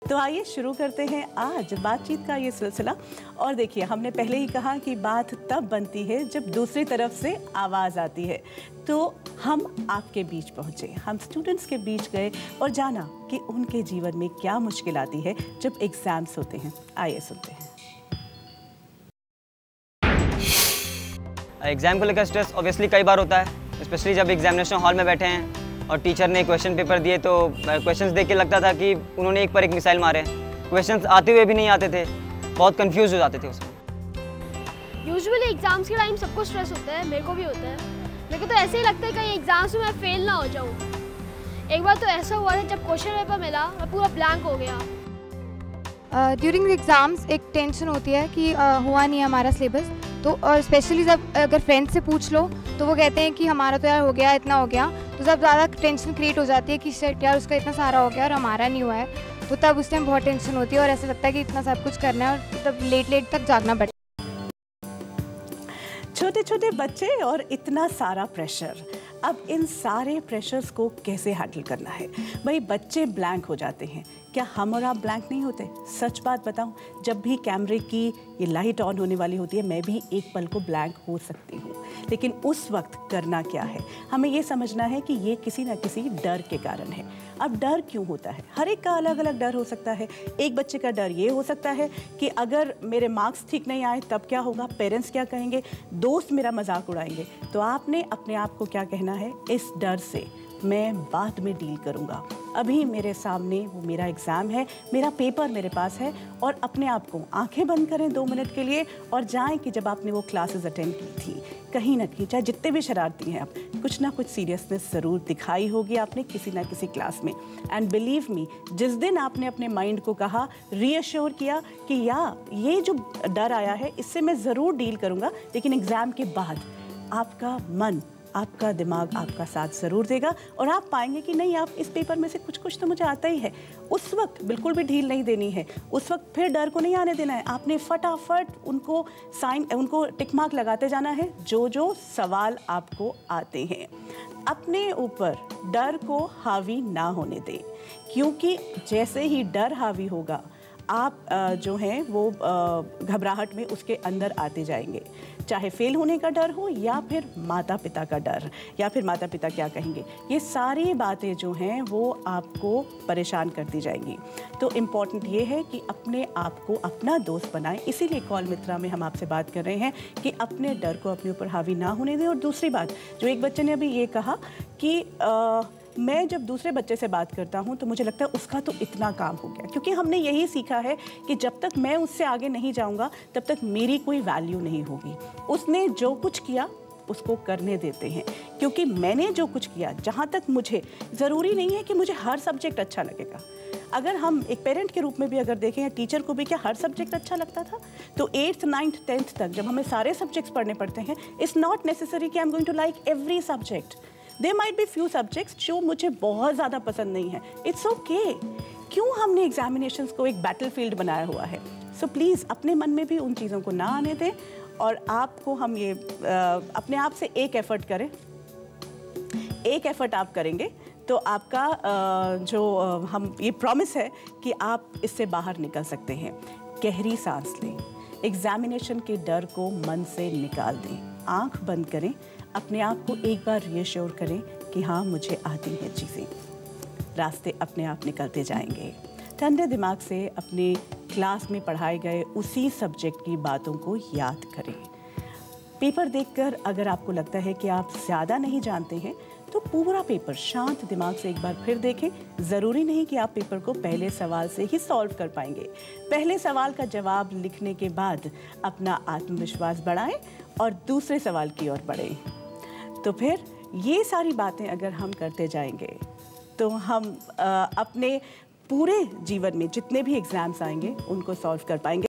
तो आइए शुरू करते हैं आज बातचीत का ये सिलसिला। और देखिए, हमने पहले ही कहा कि बात तब बनती है जब दूसरी तरफ से आवाज़ आती है। तो हम आपके बीच पहुंचे, हम स्टूडेंट्स के बीच गए और जाना कि उनके जीवन में क्या मुश्किल आती है जब एग्जाम्स होते हैं। आइए सुनते हैं। एग्ज़ाम को लेकर स्ट्रेस ऑब्वियसली कई बार होता है, स्पेशली जब एग्जामिनेशन हॉल में बैठे हैं और टीचर ने क्वेश्चन पेपर दिए तो क्वेश्चंस देख के लगता था कि उन्होंने एक पर एक मिसाइल मारे। क्वेश्चंस आते हुए भी नहीं आते थे, बहुत कंफ्यूज हो जाते थे उसमें। यूजुअली एग्जाम्स के टाइम सबको स्ट्रेस होता है, मेरे को भी होता है। मेरे को तो ऐसे ही लगता है कहीं एग्जाम्स में मैं फेल ना हो जाऊँ। एक बार तो ऐसा हुआ था, जब क्वेश्चन पेपर मिला मैं पूरा ब्लैंक हो गया। ड्यूरिंग एग्ज़ाम्स एक टेंशन होती है कि हुआ नहीं हमारा सिलेबस, तो और स्पेशली जब अगर फ्रेंड्स से पूछ लो तो वो कहते हैं कि हमारा तो यार हो गया, इतना हो गया, तो जब ज़्यादा टेंशन क्रिएट हो जाती है कि शिट यार उसका इतना सारा हो गया और हमारा नहीं हुआ है, तो तब उस टाइम बहुत टेंशन होती है और ऐसा लगता है कि इतना सब कुछ करना है और तब लेट तक जागना पड़ता है। छोटे छोटे बच्चे और इतना सारा प्रेशर, अब इन सारे प्रेशर्स को कैसे हैंडल करना है। भाई बच्चे ब्लैंक हो जाते हैं, क्या हम और आप ब्लैंक नहीं होते? सच बात बताऊं, जब भी कैमरे की ये लाइट ऑन होने वाली होती है मैं भी एक पल को ब्लैंक हो सकती हूँ। लेकिन उस वक्त करना क्या है, हमें ये समझना है कि ये किसी न किसी डर के कारण है। अब डर क्यों होता है? हर एक का अलग अलग डर हो सकता है। एक बच्चे का डर ये हो सकता है कि अगर मेरे मार्क्स ठीक नहीं आए तब क्या होगा, पेरेंट्स क्या कहेंगे, दोस्त मेरा मजाक उड़ाएंगे। तो आपने अपने आप को क्या कहना है, इस डर से मैं बाद में डील करूँगा, अभी मेरे सामने वो मेरा एग्ज़ाम है, मेरा पेपर मेरे पास है। और अपने आप को आंखें बंद करें 2 मिनट के लिए और जाएं कि जब आपने वो क्लासेस अटेंड की थी, कहीं ना कहीं चाहे जितने भी शरारती हैं आप, कुछ ना कुछ सीरियसनेस ज़रूर दिखाई होगी आपने किसी ना किसी क्लास में। एंड बिलीव मी, जिस दिन आपने अपने माइंड को कहा, रीअश्योर किया कि ये जो डर आया है इससे मैं ज़रूर डील करूँगा, लेकिन एग्ज़ाम के बाद आपका मन, आपका दिमाग आपका साथ ज़रूर देगा और आप पाएंगे कि नहीं, आप इस पेपर में से कुछ तो मुझे आता ही है। उस वक्त बिल्कुल भी ढील नहीं देनी है, उस वक्त फिर डर को नहीं आने देना है। आपने फटाफट उनको टिक मार्क लगाते जाना है जो सवाल आपको आते हैं। अपने ऊपर डर को हावी ना होने दें, क्योंकि जैसे ही डर हावी होगा आप जो हैं वो घबराहट में उसके अंदर आते जाएंगे। चाहे फेल होने का डर हो या फिर माता पिता का डर, या फिर माता पिता क्या कहेंगे, ये सारी बातें जो हैं वो आपको परेशान करती जाएंगी। तो इम्पॉर्टेंट ये है कि अपने आप को अपना दोस्त बनाएं। इसीलिए कॉल मित्रा में हम आपसे बात कर रहे हैं कि अपने डर को अपने ऊपर हावी ना होने दें। और दूसरी बात, जो एक बच्चे ने अभी ये कहा कि मैं जब दूसरे बच्चे से बात करता हूँ तो मुझे लगता है उसका तो इतना काम हो गया, क्योंकि हमने यही सीखा है कि जब तक मैं उससे आगे नहीं जाऊँगा तब तक मेरी कोई वैल्यू नहीं होगी। उसने जो कुछ किया उसको करने देते हैं, क्योंकि मैंने जो कुछ किया, जहाँ तक मुझे, ज़रूरी नहीं है कि मुझे हर सब्जेक्ट अच्छा लगेगा। अगर हम एक पेरेंट के रूप में भी अगर देखें, या टीचर को भी क्या हर सब्जेक्ट अच्छा लगता था? तो 8th 9th 10th तक जब हमें सारे सब्जेक्ट्स पढ़ने पड़ते हैं, इट्स नॉट नेसेसरी कि I am going to like every subject. There might be few subjects जो मुझे बहुत ज़्यादा पसंद नहीं है, इट्स ओके। क्यों हमने एग्जामिनेशंस को एक बैटलफील्ड बनाया हुआ है? सो प्लीज़ अपने मन में भी उन चीज़ों को ना आने दें। और आपको हम ये अपने आप से एक एफ़र्ट करें, एक एफ़र्ट आप करेंगे तो आपका हम ये प्रॉमिस है कि आप इससे बाहर निकल सकते हैं। गहरी सांस लें, एग्जामिनेशन के डर को मन से निकाल दें, आंख बंद करें, अपने आप को एक बार रीअश्योर करें कि हाँ मुझे आती हैं चीज़ें, रास्ते अपने आप निकलते जाएंगे। ठंडे दिमाग से अपने क्लास में पढ़ाए गए उसी सब्जेक्ट की बातों को याद करें। पेपर देखकर अगर आपको लगता है कि आप ज़्यादा नहीं जानते हैं तो पूरा पेपर शांत दिमाग से एक बार फिर देखें। ज़रूरी नहीं कि आप पेपर को पहले सवाल से ही सॉल्व कर पाएंगे। पहले सवाल का जवाब लिखने के बाद अपना आत्मविश्वास बढ़ाएं और दूसरे सवाल की ओर बढ़ें। तो फिर ये सारी बातें अगर हम करते जाएंगे तो हम अपने पूरे जीवन में जितने भी एग्ज़ाम्स आएंगे उनको सॉल्व कर पाएंगे।